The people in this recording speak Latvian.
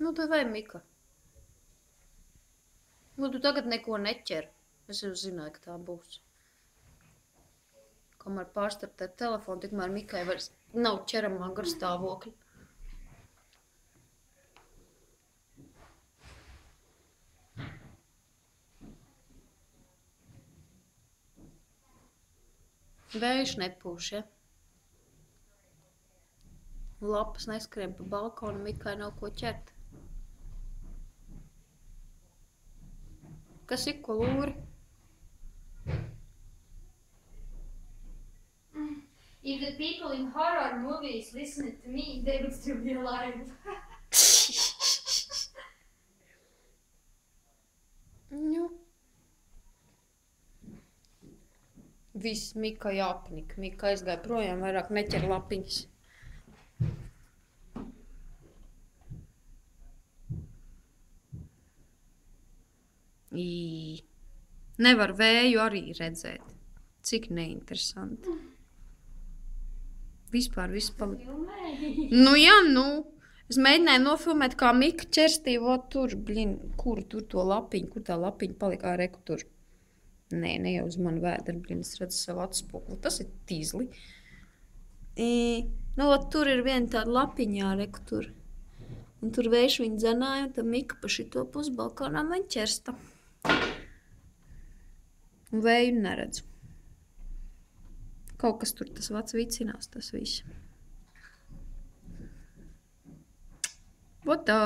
Nu, tu vai, Mika? Nu, tu tagad neko neķer. Es jau zināju, ka tā būs. Kamēr pārstartē telefonu, tikmēr Mikai vairs nav ķeramā garstāvokļa. Vējš nepūš, ja? Lapas neskrien pa balkonu, Mikai nav ko ķert. Kas ir, ko lūri? If the people in horror movies listened to me, they would still be alive. Nu. Viss Mika jāpanika. Mika aizgāja projām, vairāk neķer lapiņas. Nevar vēju arī redzēt. Cik neinteresanti. Vispār viss palika. Nu jā, nu. Es mēģināju nofilmēt, kā Mika ķerstīvo tur, kur tur to lapiņu, kur tā lapiņa palika reku tur. Nē, ne jau uz manu vēderu, es redzu savu atspokli. Tas ir tīzli. Nu, tur ir viena tāda lapiņā reku tur. Un tur vējš viņu dzenāja, un tad Mika pa šito pusbalkonā man ķersta. Un vēju neredzu. Kaut kas tur tas vats vicinās, tas viss. Votā!